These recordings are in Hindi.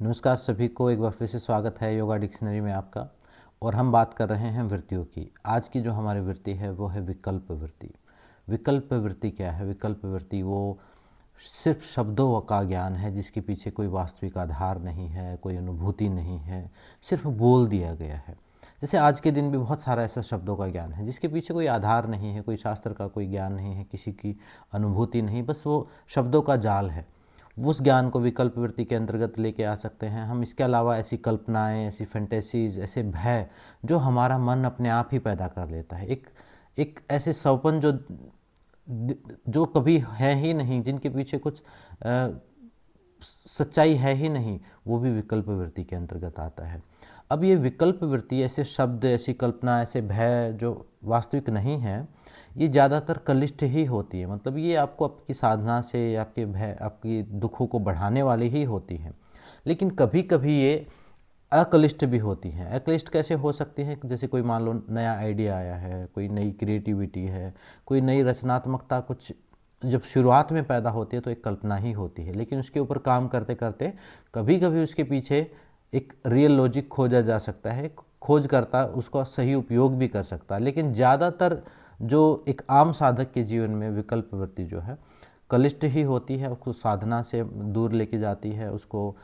नमस्कार सभी को, एक बार फिर से स्वागत है योगा डिक्शनरी में आपका। और हम बात कर रहे हैं वृत्तियों की। आज की जो हमारी वृत्ति है वो है विकल्प वृत्ति। विकल्प वृत्ति क्या है? विकल्प वृत्ति वो सिर्फ शब्दों का ज्ञान है जिसके पीछे कोई वास्तविक आधार नहीं है, कोई अनुभूति नहीं है, सिर्फ बोल दिया गया है। जैसे आज के दिन भी बहुत सारा ऐसा शब्दों का ज्ञान है जिसके पीछे कोई आधार नहीं है, कोई शास्त्र का कोई ज्ञान नहीं है, किसी की अनुभूति नहीं, बस वो शब्दों का जाल है। उस ज्ञान को विकल्प वृत्ति के अंतर्गत लेके आ सकते हैं हम। इसके अलावा ऐसी कल्पनाएं, ऐसी फैंटेसीज, ऐसे भय जो हमारा मन अपने आप ही पैदा कर लेता है, एक एक ऐसे सपन जो कभी है ही नहीं, जिनके पीछे कुछ सच्चाई है ही नहीं, वो भी विकल्प वृत्ति के अंतर्गत आता है। अब ये विकल्प वृत्ति, ऐसे शब्द, ऐसी कल्पना, ऐसे भय जो वास्तविक नहीं है, ये ज़्यादातर कलिष्ठ ही होती है। मतलब ये आपको आपकी साधना से, आपके भय, आपकी दुखों को बढ़ाने वाली ही होती है। लेकिन कभी कभी ये अकलिष्ठ भी होती हैं। अक्लिष्ट कैसे हो सकती है? जैसे कोई मान लो नया आइडिया आया है, कोई नई क्रिएटिविटी है, कोई नई रचनात्मकता कुछ जब शुरुआत में पैदा होती है तो एक कल्पना ही होती है, लेकिन उसके ऊपर काम करते करते कभी कभी उसके पीछे एक रियल लॉजिक खोजा जा सकता है, खोज करता उसका सही उपयोग भी कर सकता है। लेकिन ज़्यादातर जो एक आम साधक के जीवन में विकल्प वृत्ति जो है कलिष्ठ ही होती है, उसको साधना से दूर लेके जाती है, उसको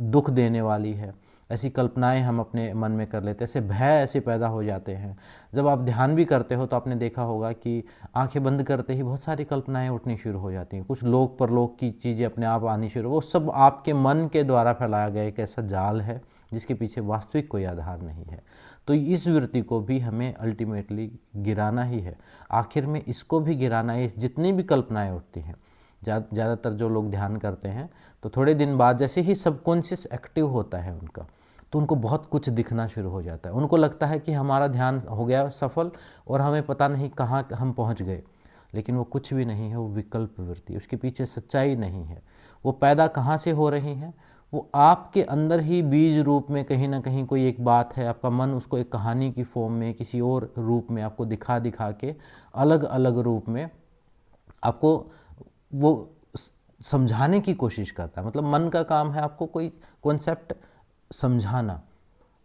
दुख देने वाली है। ऐसी कल्पनाएं हम अपने मन में कर लेते हैं, ऐसे भय ऐसे पैदा हो जाते हैं। जब आप ध्यान भी करते हो तो आपने देखा होगा कि आंखें बंद करते ही बहुत सारी कल्पनाएं उठनी शुरू हो जाती हैं, कुछ लोक परलोक की चीज़ें अपने आप आनी शुरू। वो सब आपके मन के द्वारा फैलाया गया एक ऐसा जाल है जिसके पीछे वास्तविक कोई आधार नहीं है। तो इस वृत्ति को भी हमें अल्टीमेटली गिराना ही है। आखिर में इसको भी गिराना है। इस जितनी भी कल्पनाएं उठती हैं, ज़्यादातर जो लोग ध्यान करते हैं तो थोड़े दिन बाद जैसे ही सबकॉन्शियस एक्टिव होता है उनका, तो उनको बहुत कुछ दिखना शुरू हो जाता है। उनको लगता है कि हमारा ध्यान हो गया सफल और हमें पता नहीं कहाँ हम पहुँच गए। लेकिन वो कुछ भी नहीं है, वो विकल्प वृत्ति, उसके पीछे सच्चाई नहीं है। वो पैदा कहाँ से हो रही हैं? वो आपके अंदर ही बीज रूप में कहीं ना कहीं कोई एक बात है, आपका मन उसको एक कहानी की फॉर्म में, किसी और रूप में आपको दिखा दिखा के, अलग अलग रूप में आपको वो समझाने की कोशिश करता है। मतलब मन का काम है आपको कोई कॉन्सेप्ट समझाना,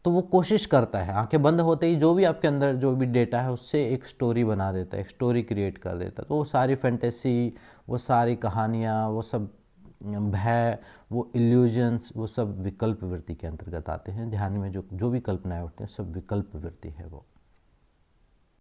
तो वो कोशिश करता है। आंखें बंद होते ही जो भी आपके अंदर जो भी डेटा है उससे एक स्टोरी बना देता है, एक स्टोरी क्रिएट कर देता है। तो वो सारी फैंटेसी, वो सारी कहानियाँ, वो सब भय, वो इल्यूजन्स, वो सब विकल्प वृत्ति के अंतर्गत आते हैं। ध्यान में जो जो भी कल्पनाएं उठती हैं सब विकल्प वृत्ति है वो।